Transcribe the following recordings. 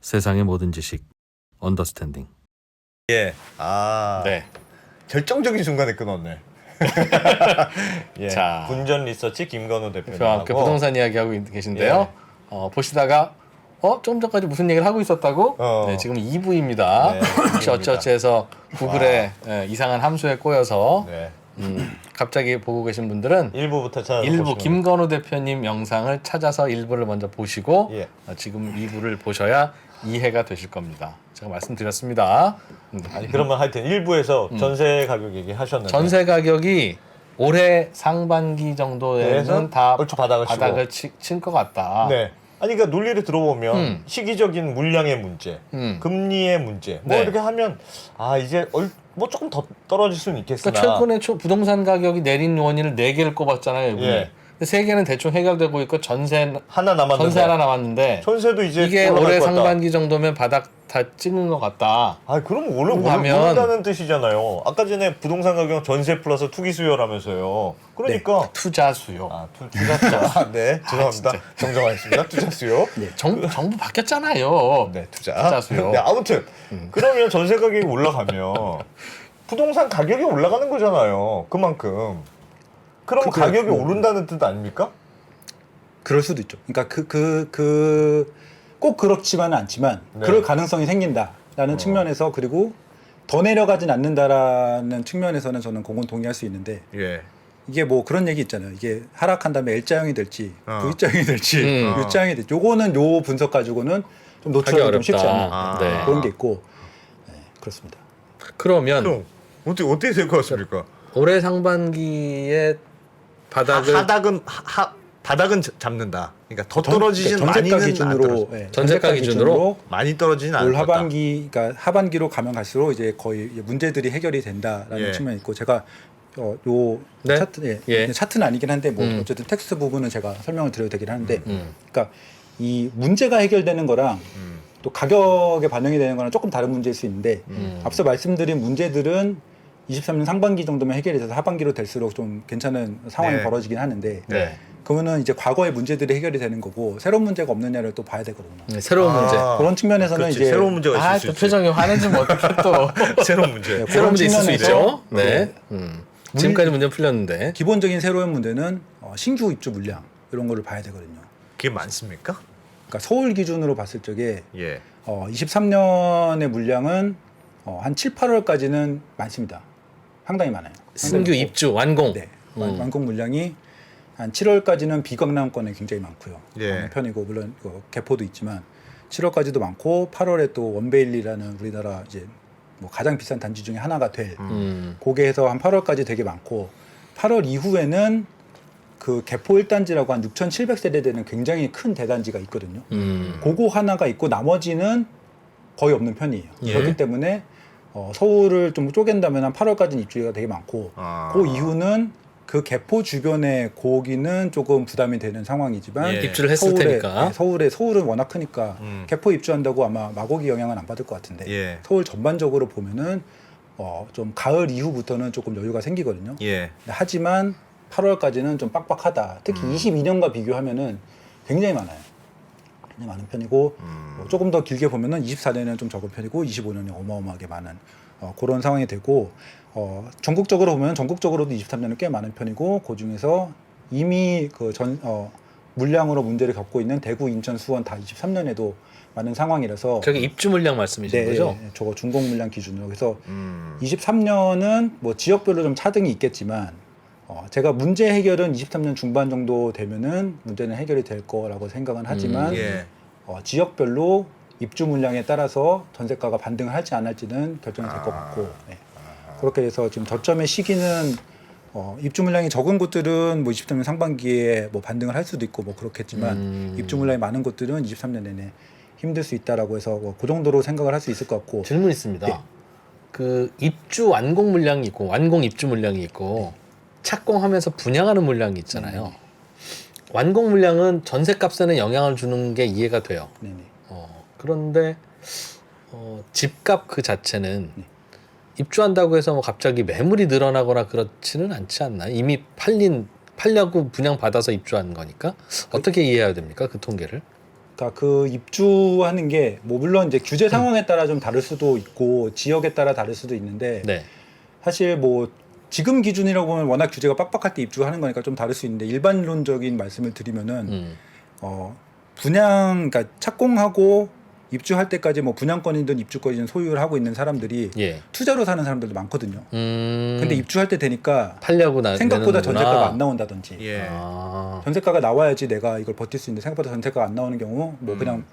세상의 모든 지식 언더스탠딩. 예. 네. 결정적인 순간에 끊었네. 예. 자. 분전 리서치 김건우 저와 함께 대표님하고 부동산 이야기하고 계신데요. 보시다가 조금 전까지 무슨 얘기를 하고 있었다고? 네, 지금 2부입니다. 네, 혹시 어쩌어쩌해서 구글에 이상한 함수에 꼬여서 네. 갑자기 보고 계신 분들은 1부부터 찾아보시면 일부 김건우 대표님 영상을 찾아서 1부를 먼저 보시고 예. 지금 2부를 보셔야 이해가 되실 겁니다. 제가 말씀드렸습니다. 아니 그러면 하여튼 1부에서 전세 가격 얘기하셨는데 전세 가격이 올해 상반기 정도에는 그래서 다 얼추 바닥을 친 것 같다. 네. 아니 그러니까 논리를 들어보면 시기적인 물량의 문제, 금리의 문제 뭐 네. 이렇게 하면 이제 뭐 조금 더 떨어질 수는 있겠으나 그러니까 최근에 부동산 가격이 내린 원인을 4개를 꼽았잖아요. 이번에. 예. 근데 3개는 대충 해결되고 있고 전세 하나 남았는데 전세 하나 남았는데 전세도 이제 이게 올라갈 올해 것 같다. 상반기 정도면 바닥 다 찍은 것 같다. 그럼 원래 하면- 오른다는 뜻이잖아요. 아까 전에 부동산 가격 전세 플러스 투기 수요라면서요. 그러니까 투자 수요. 투자 수요. 네, 죄송합니다. 진짜. 정정하겠습니다. 투자 수요. 네, 정부 바뀌었잖아요. 네, 투자 수요. 네, 아무튼 그러면 전세 가격이 올라가면 부동산 가격이 올라가는 거잖아요. 그만큼. 그럼 가격이 오른다는 뜻 아닙니까? 그럴 수도 있죠. 그러니까 꼭 그렇지만은 않지만 네. 그럴 가능성이 생긴다라는 측면에서 그리고 더 내려가진 않는다라는 측면에서는 저는 공건 동의할 수 있는데 예. 이게 뭐 그런 얘기 있잖아요. 이게 하락한 다음에 L자형이 될지 V자형이 될지 음. U자형이 될지 요거는 요 분석 가지고는 좀 노출하기 좀 쉽지 않나 네. 그런 게 있고 네, 그렇습니다. 그러면 그럼 어떻게 될 것 같습니까? 올해 상반기에 바닥을 바닥은 잡는다. 그러니까 더 떨어지진 많이는 기준으로 전세가 기준으로 많이 떨어지진 않을 올 것 같다. 하반기, 그러니까 하반기로 가면 갈수록 이제 거의 문제들이 해결이 된다라는 예. 측면이 있고 제가 요 네? 차트, 예. 차트는 아니긴 한데 뭐 어쨌든 텍스트 부분은 제가 설명을 드려도 되긴 하는데, 음. 그러니까 이 문제가 해결되는 거랑 또 가격에 반영이 되는 거랑 조금 다른 문제일 수 있는데 앞서 말씀드린 문제들은 23년 상반기 정도면 해결이 돼서 하반기로 될수록 좀 괜찮은 상황이 네. 벌어지긴 하는데. 네. 그러면은 이제 과거의 문제들이 해결이 되는 거고 새로운 문제가 없느냐를 또 봐야 되거든요. 네, 새로운 문제. 그런 측면에서는 그렇지, 이제 새로운 문제가 있을 수 또 있지. 표정이 화내지면 어떻게 또 새로운 문제. 네, 새로운 문제 있을 수 측면에서 있죠. 네. 지금까지 문제 풀렸는데 기본적인 새로운 문제는 신규 입주 물량 이런 거를 봐야 되거든요. 그게 많습니까? 그러니까 서울 기준으로 봤을 적에 예. 23년의 물량은 한 7, 8월까지는 많습니다. 상당히 많아요. 신규 입주 완공. 네. 완공 물량이 한 7월까지는 비강남권에 굉장히 많고요. 예. 많은 편이고 물론 개포도 있지만 7월까지도 많고 8월에 또 원베일리라는 우리나라 이제 뭐 가장 비싼 단지 중에 하나가 될 거기에서 한 8월까지 되게 많고 8월 이후에는 그 개포 1단지라고 한 6,700세대 되는 굉장히 큰 대단지가 있거든요. 그거 하나가 있고 나머지는 거의 없는 편이에요. 예. 그렇기 때문에 서울을 좀 쪼갠다면 한 8월까지는 입주가 되게 많고 그 이후는 그 개포 주변의 고기는 조금 부담이 되는 상황이지만 예. 입주를 했을 테니까. 서울은 워낙 크니까 개포 입주한다고 아마 마곡이 영향은 안 받을 것 같은데 예. 서울 전반적으로 보면은 좀 가을 이후부터는 조금 여유가 생기거든요. 예. 하지만 8월까지는 좀 빡빡하다. 특히 22년과 비교하면은 굉장히 많아요. 굉장히 많은 편이고 뭐 조금 더 길게 보면은 24년에는 좀 적은 편이고 25년에 어마어마하게 많은 그런 상황이 되고 전국적으로 보면 전국적으로도 23년은 꽤 많은 편이고 그 중에서 이미 물량으로 문제를 겪고 있는 대구, 인천, 수원 다 23년에도 많은 상황이라서 저게 입주 물량 말씀이신 거죠? 네, 저거 준공 물량 기준으로 그래서 23년은 뭐 지역별로 좀 차등이 있겠지만 제가 문제 해결은 23년 중반 정도 되면은 문제는 해결이 될 거라고 생각은 하지만 예. 지역별로 입주 물량에 따라서 전세가가 반등을 할지 안 할지는 결정이 될 것 같고 네. 그렇게 해서 지금 저점의 시기는 입주 물량이 적은 곳들은 뭐 23년 상반기에 뭐 반등을 할 수도 있고 뭐 그렇겠지만 입주 물량이 많은 곳들은 23년 내내 힘들 수 있다라고 해서 그 정도로 생각을 할 수 있을 것 같고 질문 있습니다. 네. 그 입주 완공 물량이 있고 완공 입주 물량이 있고 착공하면서 분양하는 물량이 있잖아요. 완공 물량은 전세값에는 영향을 주는 게 이해가 돼요. 네네. 그런데 집값 그 자체는 입주한다고 해서 뭐 갑자기 매물이 늘어나거나 그렇지는 않지 않나요? 이미 팔려고 분양 받아서 입주한 거니까 어떻게 이해해야 됩니까? 그 통계를? 그러니까 그 입주하는 게 뭐 물론 이제 규제 상황에 따라 좀 다를 수도 있고 지역에 따라 다를 수도 있는데 네. 사실 뭐 지금 기준이라고 보면 워낙 규제가 빡빡할 때 입주하는 거니까 좀 다를 수 있는데 일반론적인 말씀을 드리면은 분양 그러니까 착공하고 입주할 때까지 뭐 분양권이든 입주권이든 소유를 하고 있는 사람들이 예. 투자로 사는 사람들도 많거든요. 근데 입주할 때 되니까 팔려고 생각보다 내놓는구나. 전세가가 안 나온다든지 예. 아. 전세가가 나와야지 내가 이걸 버틸 수 있는데 생각보다 전세가가 안 나오는 경우 뭐 그냥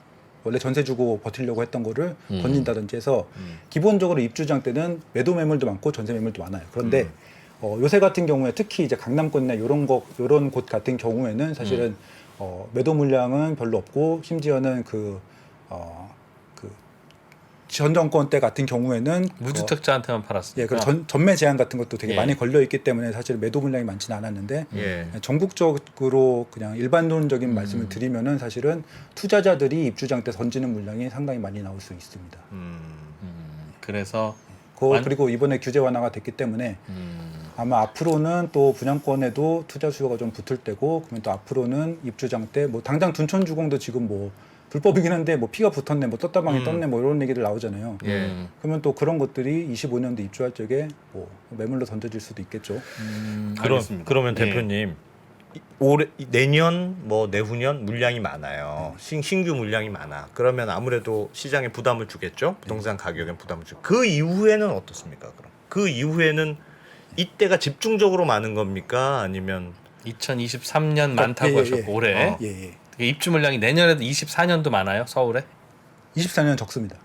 원래 전세 주고 버틸려고 했던 거를 던진다든지 해서 기본적으로 입주장 때는 매도 매물도 많고 전세 매물도 많아요. 그런데 요새 같은 경우에 특히 이제 강남권이나 요런 곳 같은 경우에는 사실은 매도 물량은 별로 없고 심지어는 그 전 정권 때 같은 경우에는 무주택자한테만 팔았으니까. 예, 그리고 전매 제한 같은 것도 되게 예. 많이 걸려 있기 때문에 사실 매도 물량이 많지는 않았는데 예. 전국적으로 그냥 일반론적인 말씀을 드리면은 사실은 투자자들이 입주장 때 던지는 물량이 상당히 많이 나올 수 있습니다. 그래서 그리고 이번에 규제 완화가 됐기 때문에 아마 앞으로는 또 분양권에도 투자 수요가 좀 붙을 때고 그러면 또 앞으로는 입주장 때 뭐 당장 둔촌 주공도 지금 뭐 불법이긴 한데 뭐 피가 붙었네 뭐 떴다방이 떴네 뭐 이런 얘기들 나오잖아요. 그러면 또 그런 것들이 25년도 입주할 적에 뭐 매물로 던져질 수도 있겠죠. 그러면 예. 대표님 올해 내년 뭐 내후년 물량이 많아요. 신규 물량이 많아. 그러면 아무래도 시장에 부담을 주겠죠. 부동산 가격에 부담을 주고. 그 이후에는 어떻습니까? 그럼 그 이후에는 이때가 집중적으로 많은 겁니까? 아니면 2023년 많다고 하셨고 올해 예. 입주 물량이 내년에도 24년도 많아요 서울에? 24년 적습니다.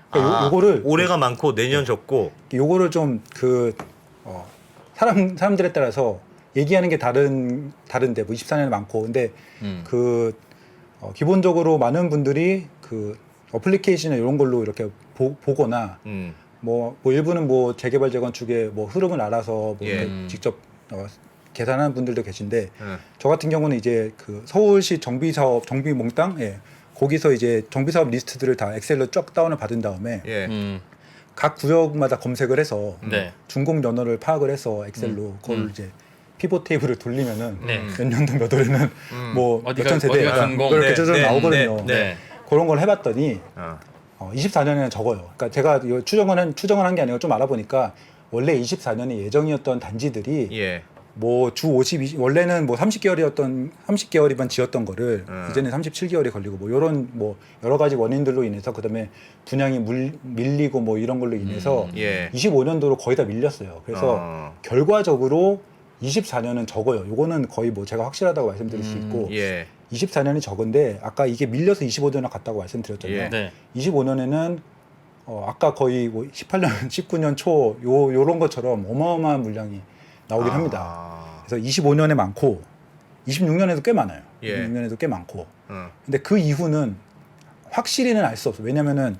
그러니까 요거를 올해가 많고 내년 적고. 요거를 좀 사람들에 따라서 얘기하는 게 다른데 뭐 24년이 많고 근데 기본적으로 많은 분들이 그 어플리케이션이나 이런 걸로 이렇게 보거나 뭐 일부는 뭐 재개발 재건축의 뭐 흐름을 알아서 뭐 이렇게 직접 계산하는 분들도 계신데 저 같은 경우는 이제 그 서울시 정비사업 정비몽땅 거기서 이제 정비사업 리스트들을 다 엑셀로 쫙 다운을 받은 다음에 각 구역마다 검색을 해서 네. 준공 연어를 파악을 해서 엑셀로 그걸 이제 피봇 테이블을 돌리면은 네. 몇 년도 몇 월에는 뭐 어디가- 몇천 세대 어디가 준공. 이렇게 저절로 나오거든요. 네. 그런 걸 해봤더니 24년에는 적어요. 그러니까 제가 이거 추정을 한 게 아니고 좀 알아보니까 원래 24년에 예정이었던 단지들이 예. 뭐 주 50, 원래는 뭐 30개월이면 지었던 거를 이제는 37개월이 걸리고 뭐 요런 뭐 여러 가지 원인들로 인해서 그다음에 분양이 밀리고 뭐 이런 걸로 인해서 예. 25년도로 거의 다 밀렸어요. 그래서 결과적으로 24년은 적어요. 요거는 거의 뭐 제가 확실하다고 말씀드릴 수 있고 예. 24년이 적은데 아까 이게 밀려서 25년으로 갔다고 말씀드렸잖아요. 예. 네. 25년에는 아까 거의 뭐 18년, 19년 초 요런 것처럼 어마어마한 물량이 나오긴 합니다. 그래서 25년에 많고 26년에도 꽤 많아요. 예. 26년에도 꽤 많고. 근데 그 이후는 확실히는 알 수 없어요. 왜냐면은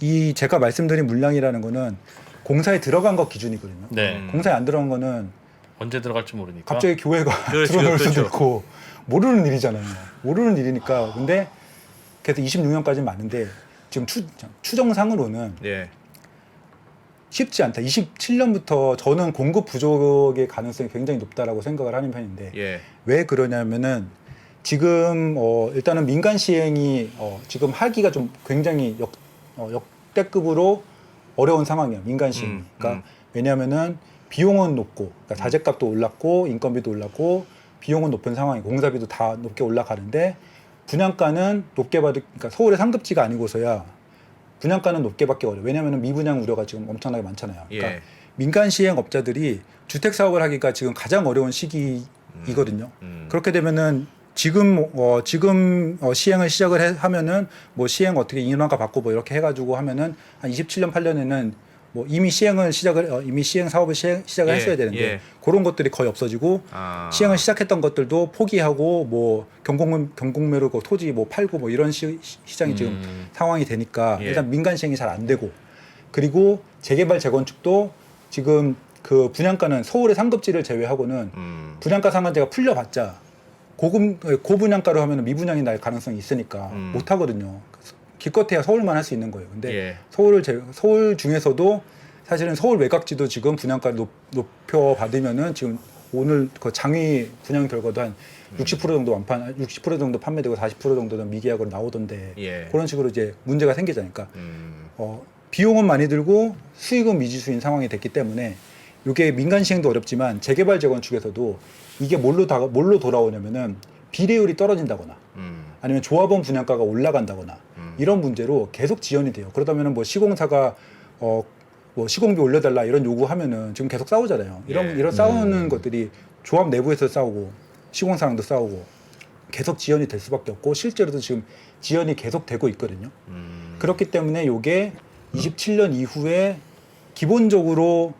이 제가 말씀드린 물량이라는 거는 공사에 들어간 것 기준이거든요. 네. 공사에 안 들어간 거는 언제 들어갈지 모르니까. 갑자기 교회가 그렇죠, 들어올 수도 그렇죠. 있고 모르는 일이잖아요. 모르는 일이니까. 근데 그래서 26년까지는 많은데 지금 추정상으로는 예. 쉽지 않다. 27년부터 저는 공급 부족의 가능성이 굉장히 높다라고 생각을 하는 편인데 예. 왜 그러냐면은 지금 일단은 민간 시행이 지금 하기가 좀 굉장히 역대급으로 어려운 상황이에요. 민간 시행. 그러니까 왜냐하면은 비용은 높고 그러니까 자재값도 올랐고 인건비도 올랐고 비용은 높은 상황이고 공사비도 다 높게 올라가는데 분양가는 높게 그러니까 서울의 상급지가 아니고서야 분양가는 높게 받기 어려워요. 왜냐하면 미분양 우려가 지금 엄청나게 많잖아요. 그러니까 예. 민간 시행업자들이 주택 사업을 하기가 지금 가장 어려운 시기이거든요. 그렇게 되면은 지금 시행을 시작을 하면은 뭐 시행 어떻게 인허가 받고 뭐 이렇게 해가지고 하면은 한 27년 8년에는 뭐 이미 시행 사업을 시작을 예, 했어야 되는데 예. 그런 것들이 거의 없어지고 시행을 시작했던 것들도 포기하고 뭐 경공매로 그 토지 뭐 팔고 뭐 이런 시장이 지금 상황이 되니까 예. 일단 민간 시행이 잘 안 되고 그리고 재개발 재건축도 지금 그 분양가는 서울의 상급지를 제외하고는 분양가 상한제가 풀려봤자 고분양가로 하면 미분양이 날 가능성이 있으니까 못 하거든요. 기껏해야 서울만 할 수 있는 거예요. 근데 예. 서울 중에서도 사실은 서울 외곽지도 지금 분양가를 높여 받으면은 지금 오늘 그 장위 분양 결과도 한 60% 정도 완판, 60% 정도 판매되고 40% 정도는 미계약으로 나오던데 예. 그런 식으로 이제 문제가 생기자니까 비용은 많이 들고 수익은 미지수인 상황이 됐기 때문에 이게 민간 시행도 어렵지만 재개발 재건축에서도 이게 뭘로 돌아오냐면은 비례율이 떨어진다거나 아니면 조합원 분양가가 올라간다거나 이런 문제로 계속 지연이 돼요. 그러다면은 뭐 시공사가 뭐 시공비 올려달라 이런 요구하면은 지금 계속 싸우잖아요. 이런 싸우는 것들이 조합 내부에서 싸우고 시공사랑도 싸우고 계속 지연이 될 수밖에 없고 실제로도 지금 지연이 계속 되고 있거든요. 그렇기 때문에 이게 27년 이후에 기본적으로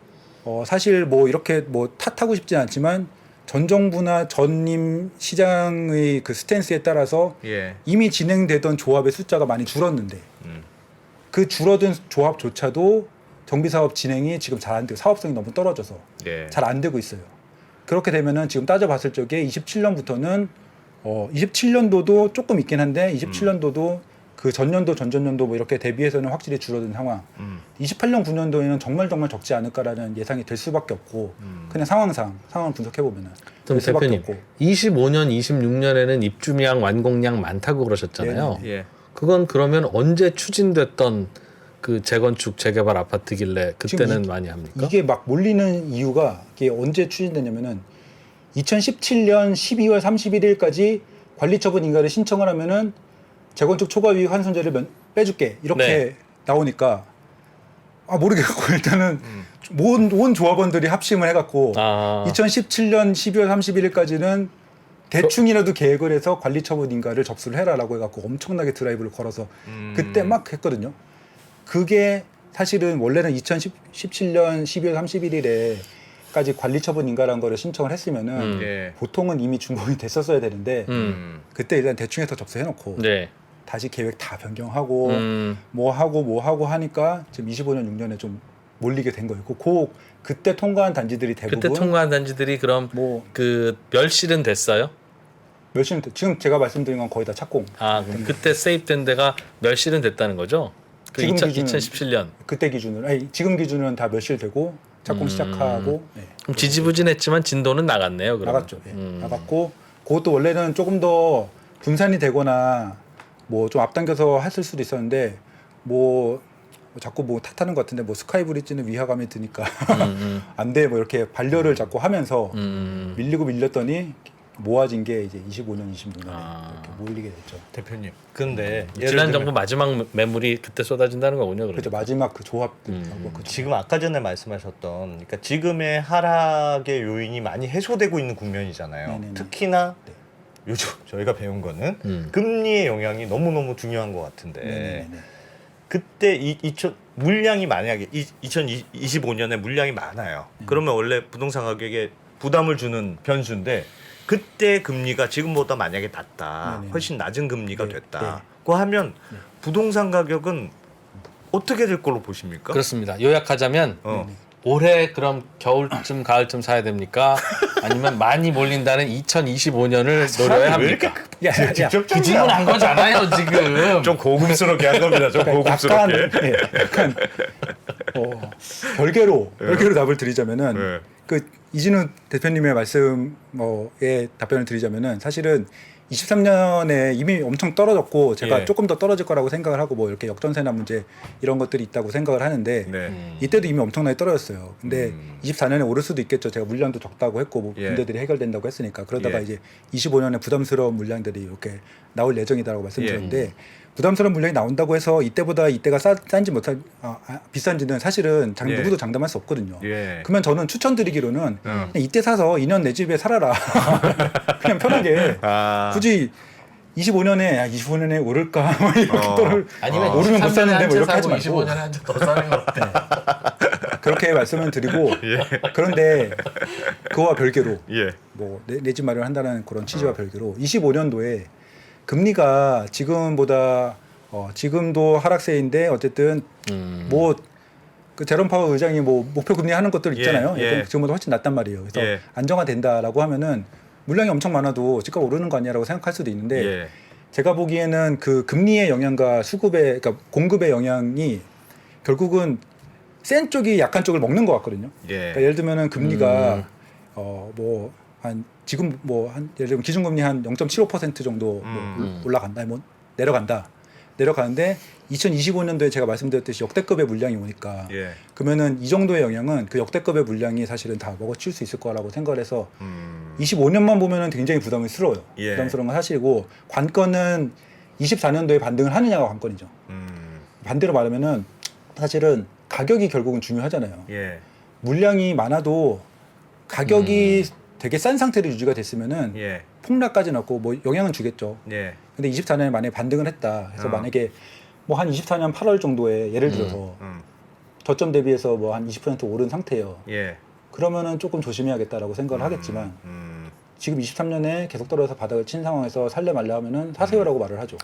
사실 뭐 이렇게 뭐 탓하고 싶진 않지만 전 정부나 전임 시장의 그 스탠스에 따라서 예. 이미 진행되던 조합의 숫자가 많이 줄었는데 그 줄어든 조합조차도 정비사업 진행이 지금 잘 안 되고 사업성이 너무 떨어져서 예. 잘 안 되고 있어요. 그렇게 되면은 지금 따져봤을 적에 27년부터는 27년도도 조금 있긴 한데 27년도도 그 전년도 전전년도 뭐 이렇게 대비해서는 확실히 줄어든 상황. 28년 9년도에는 정말 적지 않을까라는 예상이 될 수밖에 없고 그냥 상황을 분석해 보면은 그럼 될 수밖에 대표님, 없고. 25년, 26년에는 입주량, 완공량 많다고 그러셨잖아요. 네네. 예. 그건 그러면 언제 추진됐던 그 재건축, 재개발 아파트길래 그때는 지금 많이 합니까? 이게 막 몰리는 이유가 이게 언제 추진됐냐면은 2017년 12월 31일까지 관리처분 인가를 신청을 하면은 재건축 초과이익 환손제를 빼줄게 이렇게 네. 나오니까 모르겠고 일단은 온 조합원들이 합심을 해갖고 2017년 12월 31일까지는 대충이라도 계획을 해서 관리처분 인가를 접수를 해라라고 해갖고 엄청나게 드라이브를 걸어서 그때 막 했거든요. 그게 사실은 원래는 2017년 12월 31일에까지 관리처분 인가라는 거를 신청을 했으면은 예. 보통은 이미 준공이 됐었어야 되는데 그때 일단 대충해서 접수해놓고 네. 다시 계획 다 변경하고 뭐 하고 하니까 지금 25년 6년에 좀 몰리게 된 거예요. 그때 통과한 단지들이 대부분 그때 통과한 단지들이 그럼 뭐 그 멸실은 됐어요? 몇십 년 지금 제가 말씀드린 건 거의 다 착공. 그럼 그때 세입된 데가 멸실은 됐다는 거죠? 그 지금 2017년. 그때 기준으로 지금 기준은 다 몇실 되고 착공 시작하고 네. 그럼 지지부진했지만 진도는 나갔네요. 그러면. 나갔죠. 예. 나갔고 그것도 원래는 조금 더 분산이 되거나 뭐 좀 앞당겨서 했을 수도 있었는데 뭐 자꾸 뭐 탓하는 것 같은데 뭐 스카이브리지는 위화감이 드니까 안 돼 뭐 이렇게 반려를 자꾸 하면서 밀렸더니 모아진 게 이제 25년, 26년에 이렇게 몰리게 됐죠. 대표님. 근데 지난 정부 마지막 매물이 그때 쏟아진다는 거군요. 그렇죠. 마지막 그 조합들 지금 아까 전에 말씀하셨던 그러니까 지금의 하락의 요인이 많이 해소되고 있는 국면이잖아요. 네네네. 특히나 네. 요즘 저희가 배운 거는 금리의 영향이 너무너무 중요한 것 같은데 네네네. 그때 물량이 만약에 2025년에 물량이 많아요. 그러면 원래 부동산 가격에 부담을 주는 변수인데 그때 금리가 지금보다 만약에 낮다. 네네. 훨씬 낮은 금리가 네. 됐다고 하면 부동산 가격은 어떻게 될 걸로 보십니까? 그렇습니다. 요약하자면 올해 그럼 겨울쯤 가을쯤 사야 됩니까? 아니면 많이 몰린다는 2025년을 노려야 합니까? 직접적이야. 그 질문한 거잖아요 지금. 좀 고급스럽게 한 겁니다. 좀 고급스럽게. 약간 별개로 답을 드리자면은 네. 그 이진우 대표님의 말씀에 답변을 드리자면은 사실은 23년에 이미 엄청 떨어졌고 제가 예. 조금 더 떨어질 거라고 생각을 하고 뭐 이렇게 역전세나 문제 이런 것들이 있다고 생각을 하는데 네. 이때도 이미 엄청나게 떨어졌어요. 근데 24년에 오를 수도 있겠죠. 제가 물량도 적다고 했고 뭐 예. 문제들이 해결된다고 했으니까 그러다가 예. 이제 25년에 부담스러운 물량들이 이렇게 나올 예정이다라고 말씀드렸는데 부담스러운 물량이 나온다고 해서 이때가 싼지 비싼지는 사실은 예. 누구도 장담할 수 없거든요. 예. 그러면 저는 추천드리기로는 그냥 이때 사서 2년 내 집에 살아라. 그냥 편하게 굳이 25년에 25년에 오를까 뭐 이렇게 아니면 오르면 못 사는데 뭐 이렇게 하지 말고 25년에 한 채 더 사는 거 어때? 그렇게 말씀을 드리고 그런데 그거와 별개로 예. 뭐 내 집 마련한다는 그런 취지와 별개로 25년도에 금리가 지금보다 지금도 하락세인데 어쨌든 뭐 그 제롬 파월 의장이 뭐 목표 금리 하는 것들 있잖아요. 예. 지금보다 훨씬 낮단 말이에요. 그래서 예. 안정화된다라고 하면은 물량이 엄청 많아도 집값 오르는 거 아니야라고 생각할 수도 있는데 예. 제가 보기에는 그 금리의 영향과 그러니까 공급의 영향이 결국은 센 쪽이 약한 쪽을 먹는 것 같거든요. 예. 그러니까 예를 들면은 금리가 뭐 한 지금 뭐 한 예를 들면 기준금리 한 0.75% 정도 뭐 올라간다, 뭐 내려가는데 2025년도에 제가 말씀드렸듯이 역대급의 물량이 오니까 예. 그러면은 이 정도의 영향은 그 역대급의 물량이 사실은 다 먹어칠 수 있을 거라고 생각을 해서 25년만 보면은 굉장히 부담스러워요. 예. 부담스러운 건 사실이고 관건은 24년도에 반등을 하느냐가 관건이죠. 반대로 말하면은 사실은 가격이 결국은 중요하잖아요. 예. 물량이 많아도 가격이 되게 싼 상태로 유지가 됐으면은 예. 폭락까지는 없고 뭐 영향은 주겠죠. 예. 근데 24년에 만약에 반등을 했다. 그래서 어. 만약에 뭐 한 24년 8월 정도에 예를 들어서 저점 대비해서 뭐 한 20% 오른 상태예요. 예. 그러면은 조금 조심해야겠다라고 생각을 하겠지만 지금 23년에 계속 떨어져서 바닥을 친 상황에서 살래 말래 하면은 사세요라고 말을 하죠.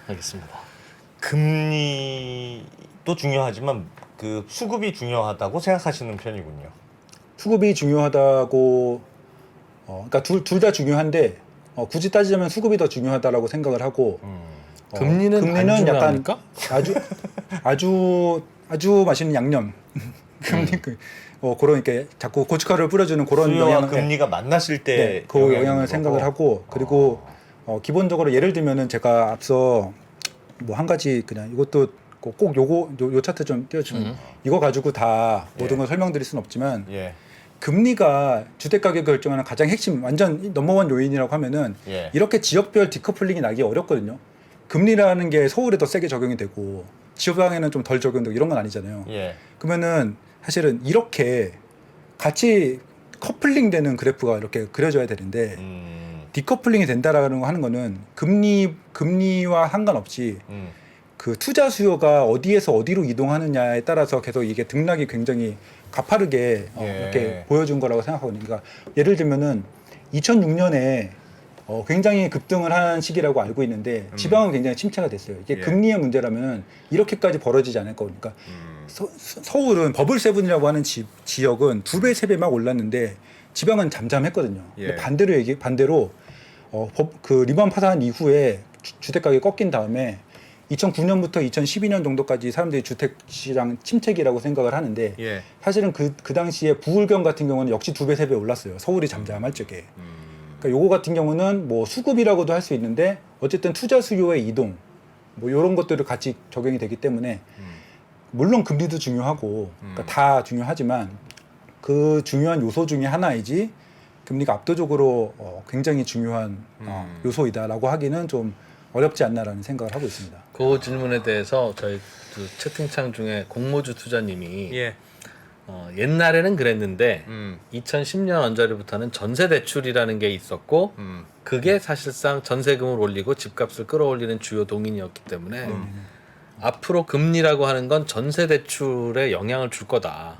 알겠습니다. 금리도 중요하지만 그 수급이 중요하다고 생각하시는 편이군요. 수급이 중요하다고 그러니까 둘 다 중요한데 굳이 따지자면 수급이 더 중요하다라고 생각을 하고 금리는 안 약간 중요합니까? 아주 맛있는 양념 금리 그런 이렇게 자꾸 고춧가루를 뿌려주는 그런 수요와 영향을 금리가 만났을 때 네, 그 영향을 생각을 하고 그리고 기본적으로 예를 들면은 제가 앞서 뭐 한 가지 그냥 이것도 꼭 요 차트 좀 띄워주면 이거 가지고 다 모든 걸 설명드릴 수는 없지만 예. 금리가 주택 가격을 결정하는 가장 핵심 완전 넘버원 요인이라고 하면은 예. 이렇게 지역별 디커플링이 나기 어렵거든요. 금리라는 게 서울에 더 세게 적용이 되고 지방에는 좀 덜 적용되고 이런 건 아니잖아요. 예. 그러면은 사실은 이렇게 같이 커플링 되는 그래프가 이렇게 그려져야 되는데 디커플링이 된다라는 거 하는 거는 금리와 상관없이 그 투자 수요가 어디에서 어디로 이동하느냐에 따라서 계속 이게 등락이 굉장히 가파르게 예. 이렇게 보여준 거라고 생각하거든요. 그러니까 예를 들면은 2006년에 굉장히 급등을 한 시기라고 알고 있는데 지방은 굉장히 침체가 됐어요. 이게 예. 금리의 문제라면 이렇게까지 벌어지지 않을 거니까 서울은 버블 세븐이라고 하는 지역은 2배, 3배 막 올랐는데 지방은 잠잠했거든요. 예. 근데 반대로 그 리만 파산 이후에 주택 가격이 꺾인 다음에 2009년부터 2012년 정도까지 사람들이 주택 시장 침체기라고 생각을 하는데 예. 사실은 그 당시에 부울경 같은 경우는 역시 2배, 3배 올랐어요. 서울이 잠잠할 적에. 그러니까 요거 같은 경우는 뭐 수급이라고도 할 수 있는데 어쨌든 투자 수요의 이동 뭐 이런 것들을 같이 적용이 되기 때문에 물론 금리도 중요하고 그러니까 다 중요하지만 그 중요한 요소 중에 하나이지 금리가 압도적으로 굉장히 중요한 요소이다라고 하기는 좀 어렵지 않나라는 생각을 하고 있습니다. 그 질문에 대해서 저희 그 채팅창 중에 공모주 투자님이 예. 옛날에는 그랬는데 2010년 언저리부터는 전세 대출이라는 게 있었고 그게 사실상 전세금을 올리고 집값을 끌어올리는 주요 동인이었기 때문에 앞으로 금리라고 하는 건 전세 대출에 영향을 줄 거다.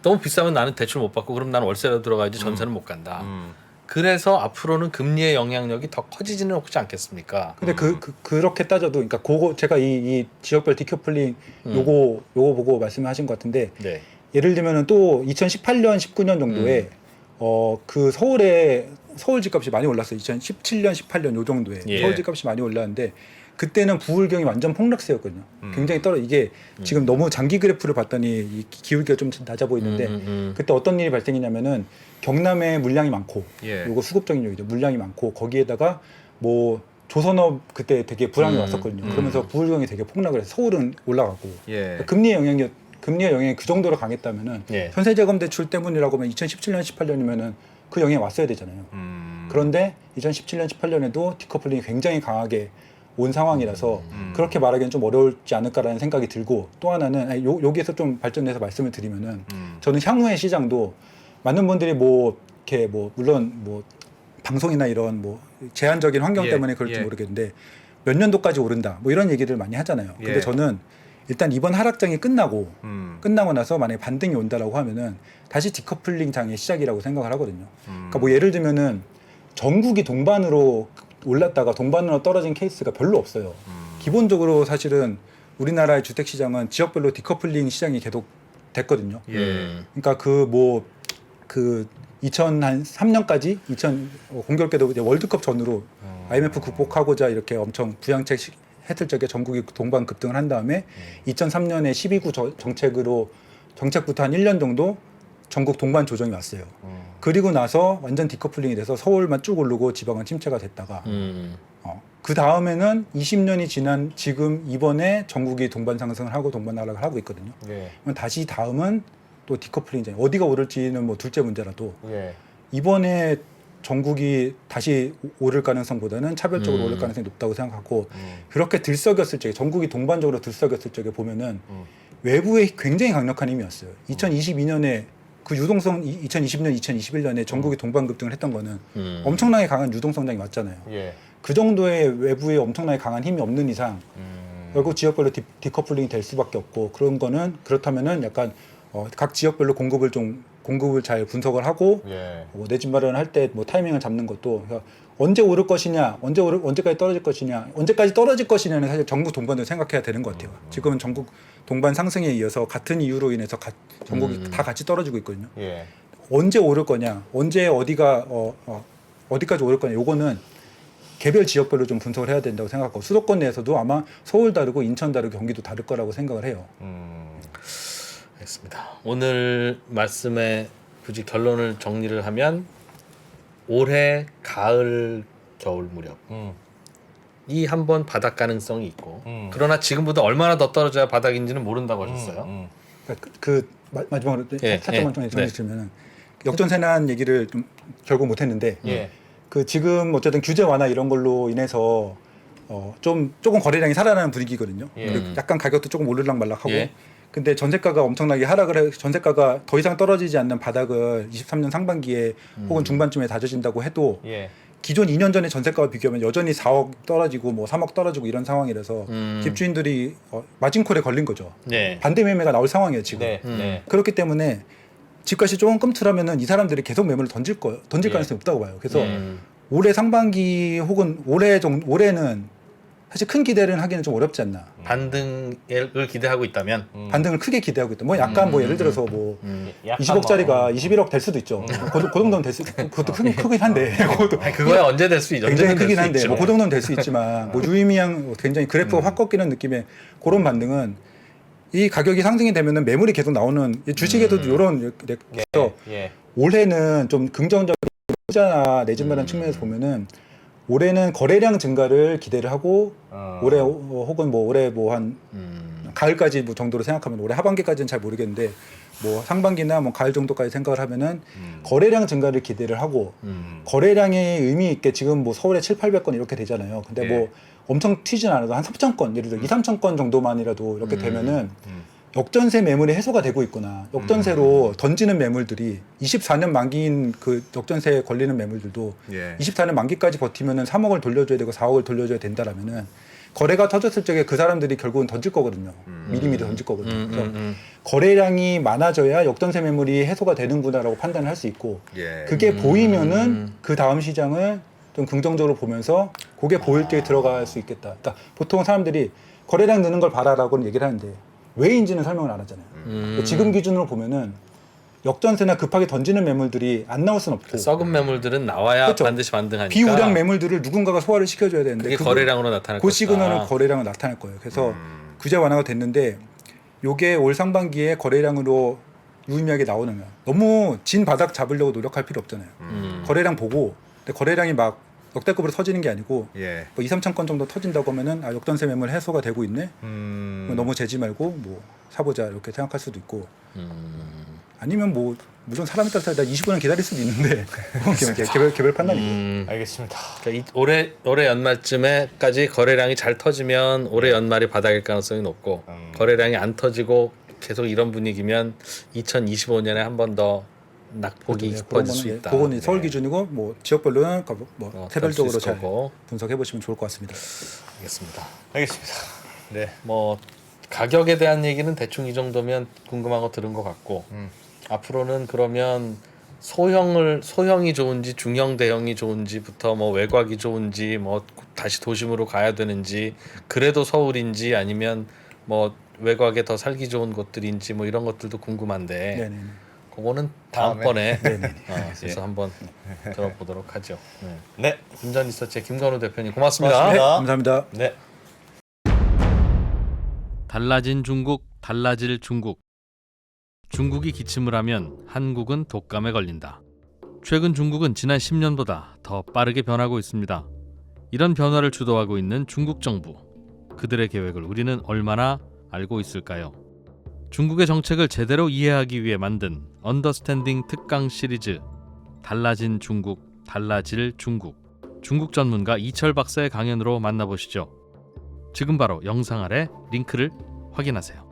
너무 비싸면 나는 대출 못 받고 그럼 나는 월세라도 들어가야지 전세는 못 간다. 그래서 앞으로는 금리의 영향력이 더 커지지는 없지 않겠습니까? 근데 그렇게 따져도 그러니까 그거 제가 이 지역별 디커플링 요거 보고 말씀하신 것 같은데 네. 예를 들면은 또 2018년 19년 정도에 그 서울 집값이 많이 올랐어요. 2017년 18년 요 정도에 예. 서울 집값이 많이 올랐는데 그때는 부울경이 완전 폭락세였거든요. 굉장히 이게 지금 너무 장기 그래프를 봤더니 이 기울기가 좀 낮아 보이는데 그때 어떤 일이 발생했냐면은 경남에 물량이 많고 예. 요거 수급적인 요인이죠. 물량이 많고 거기에다가 뭐 조선업 그때 되게 불황이 왔었거든요. 그러면서 부울경이 되게 폭락을 해서 서울은 올라가고 예. 금리의 영향이 그 정도로 강했다면은 예. 전세자금 대출 때문이라고 하면 2017년 18년이면은 그 영향이 왔어야 되잖아요. 그런데 2017년 18년에도 디커플링이 굉장히 강하게 온 상황이라서 그렇게 말하기는 좀 어려울지 않을까라는 생각이 들고 또 하나는 여기에서 좀 발전해서 말씀을 드리면은 저는 향후의 시장도 많은 분들이 뭐 이렇게 뭐 물론 뭐 방송이나 이런 뭐 제한적인 환경 예, 때문에 그럴지 예. 모르겠는데 몇 년도까지 오른다 뭐 이런 얘기들 많이 하잖아요. 근데 예. 저는 일단 이번 하락장이 끝나고 나서 만약에 반등이 온다라고 하면은 다시 디커플링 장의 시작이라고 생각을 하거든요. 그러니까 뭐 예를 들면은 전국이 동반으로 올랐다가 동반으로 떨어진 케이스가 별로 없어요. 기본적으로 사실은 우리나라의 주택 시장은 지역별로 디커플링 시장이 계속 됐거든요. 예. 그러니까 그 2003년까지 공교롭게도 이제 월드컵 전후로 IMF 극복하고자 이렇게 엄청 부양책 했을 적에 전국이 동반 급등을 한 다음에 2003년에 12구 정책부터 한 1년 정도 전국 동반 조정이 왔어요. 그리고 나서 완전 디커플링이 돼서 서울만 쭉 오르고 지방은 침체가 됐다가 그 다음에는 20년이 지난 지금 이번에 전국이 동반 상승을 하고 동반 하락을 하고 있거든요. 예. 그럼 다시 다음은 또 디커플링이잖아요. 어디가 오를지는 뭐 둘째 문제라도 예. 이번에 전국이 다시 오를 가능성보다는 차별적으로 오를 가능성이 높다고 생각하고 그렇게 들썩였을 적에 전국이 동반적으로 들썩였을 적에 보면은 외부에 굉장히 강력한 힘이었어요. 2022년에 그 유동성 2020년, 2021년에 전국이 동반 급등을 했던 거는 엄청나게 강한 유동 성장이 왔잖아요. 예. 그 정도의 외부에 엄청나게 강한 힘이 없는 이상 결국 지역별로 디커플링이 될 수밖에 없고 그런 거는 그렇다면은 약간 각 지역별로 공급을 잘 분석을 하고 예. 내 집 마련할 때 뭐 타이밍을 잡는 것도 그러니까 언제 오를 것이냐, 언제까지 떨어질 것이냐, 언제까지 떨어질 것이냐는 사실 전국 동반을 생각해야 되는 것 같아요. 지금은 전국 동반 상승에 이어서 같은 이유로 인해서 전국이 다 같이 떨어지고 있거든요. 예. 언제 오를 거냐, 언제 어디까지 오를 거냐, 요거는 개별 지역별로 좀 분석을 해야 된다고 생각하고 수도권 내에서도 아마 서울 다르고 인천 다르고 경기도 다를 거라고 생각을 해요. 알겠습니다. 오늘 말씀에 굳이 결론을 정리를 하면 올해 가을 겨울 무렵 이 한번 바닥 가능성이 있고 그러나 지금보다 얼마나 더 떨어져야 바닥인지는 모른다고 하셨어요. 그러니까 마지막으로 예, 살짝만 예, 정리 드리면은 역전세난 얘기를 좀 결국 못했는데 예. 그 지금 어쨌든 규제 완화 이런 걸로 인해서 조금 거래량이 살아나는 분위기거든요. 예. 그리고 약간 가격도 조금 오르락 말락하고 예. 근데 전세가가 엄청나게 하락을 해 전세가가 더 이상 떨어지지 않는 바닥을 23년 상반기에 혹은 중반쯤에 다져진다고 해도 예. 기존 2년 전의 전세가와 비교하면 여전히 4억 떨어지고 뭐 3억 떨어지고 이런 상황이라서 집주인들이 마진콜에 걸린 거죠. 네. 반대 매매가 나올 상황이에요 지금. 네. 네. 그렇기 때문에 집값이 조금 끔틀하면은 이 사람들이 계속 매물을 던질 가능성이 없다고 봐요. 그래서 올해 상반기 혹은 올해는 사실 큰 기대를 하기는 좀 어렵지 않나. 반등을 기대하고 있다면 반등을 크게 기대하고 있다. 뭐 약간 뭐 예를 들어서 뭐 약간 20억짜리가 21억 될 수도 있죠. 그 정도는 될 수, 그것도 크긴 한데. 그것도 아니, 그거야 언제 될 수 있죠. 굉장히 언제든 될 크긴 수 한데 있죠. 뭐 그 정도는 될 수 있지만 뭐 유의미한 굉장히 그래프가 확 꺾이는 느낌의 그런 반등은 이 가격이 상승이 되면은 매물이 계속 나오는 주식에도 이런 그래서 예. 올해는 좀 긍정적인 투자나 내 집 마련 측면에서 보면은 올해는 거래량 증가를 기대를 하고 올해 혹은 뭐 올해 뭐 한 가을까지 뭐 정도로 생각하면 올해 하반기까지는 잘 모르겠는데 뭐 상반기나 뭐 가을 정도까지 생각을 하면은 거래량 증가를 기대를 하고 거래량이 의미 있게 지금 뭐 서울에 700~800건 이렇게 되잖아요. 근데 예. 뭐 엄청 튀진 않아도 한 3,000건 예를 들어 2~3,000건 정도만이라도 이렇게 되면은 역전세 매물이 해소가 되고 있구나. 역전세로 던지는 매물들이 24년 만기인 그 역전세에 걸리는 매물들도 예. 24년 만기까지 버티면은 3억을 돌려줘야 되고 4억을 돌려줘야 된다라면은 거래가 터졌을 적에 그 사람들이 결국은 던질 거거든요. 미리미리 던질 거거든요. 그래서 거래량이 많아져야 역전세 매물이 해소가 되는구나라고 판단을 할 수 있고 예. 그게 보이면은 그 다음 시장을 좀 긍정적으로 보면서 그게 보일 때 들어갈 수 있겠다. 그러니까 보통 사람들이 거래량 느는 걸 봐라라고 얘기를 하는데 왜인지는 설명을 안 하잖아요. 그러니까 지금 기준으로 보면은 역전세나 급하게 던지는 매물들이 안 나올 수는 없고 썩은 매물들은 나와야 그렇죠. 반드시 반등하니까 비우량 매물들을 누군가가 소화를 시켜줘야 되는데 그게 거래량으로 나타날 그 것이다. 시그널은 거래량은 나타날 거예요. 그래서 규제 완화가 됐는데 요게 올 상반기에 거래량으로 유의미하게 나오는 거야. 너무 진 바닥 잡으려고 노력할 필요 없잖아요. 거래량 보고 근데 거래량이 막 역대급으로 터지는 게 아니고 예. 뭐 2~3천 건 정도 터진다고 하면은 역전세 매물 해소가 되고 있네. 뭐 너무 재지 말고 뭐 사보자 이렇게 생각할 수도 있고 아니면 뭐 물론 사람에 따라서 25년 기다릴 수도 있는데 그건 개별 판단이고. 알겠습니다. 그러니까 올해 연말쯤에까지 거래량이 잘 터지면 올해 연말이 바닥일 가능성이 높고 거래량이 안 터지고 계속 이런 분위기면 2025년에 한 번 더 낙폭이 깊어질 수 있다. 그거는 서울 기준이고 뭐 지역별로는 뭐 세별적으로 될수 있을 잘 거고. 분석해 보시면 좋을 것 같습니다. 알겠습니다. 알겠습니다. 네. 뭐 가격에 대한 얘기는 대충 이 정도면 궁금한 거 들은 것 같고 앞으로는 그러면 소형이 좋은지 중형 대형이 좋은지부터 뭐 외곽이 좋은지 뭐 다시 도심으로 가야 되는지 그래도 서울인지 아니면 뭐 외곽에 더 살기 좋은 곳들인지 뭐 이런 것들도 궁금한데 네네. 그거는 다음번에 그래서 한번 들어보도록 하죠. 네. 네. 운전 리서치의 김건우 대표님 고맙습니다. 고맙습니다. 감사합니다. 네. 달라진 중국, 달라질 중국. 중국이 기침을 하면 한국은 독감에 걸린다. 최근 중국은 지난 10년보다 더 빠르게 변하고 있습니다. 이런 변화를 주도하고 있는 중국 정부. 그들의 계획을 우리는 얼마나 알고 있을까요? 중국의 정책을 제대로 이해하기 위해 만든 언더스탠딩 특강 시리즈 달라진 중국, 달라질 중국. 중국 전문가 이철 박사의 강연으로 만나보시죠. 지금 바로 영상 아래 링크를 확인하세요.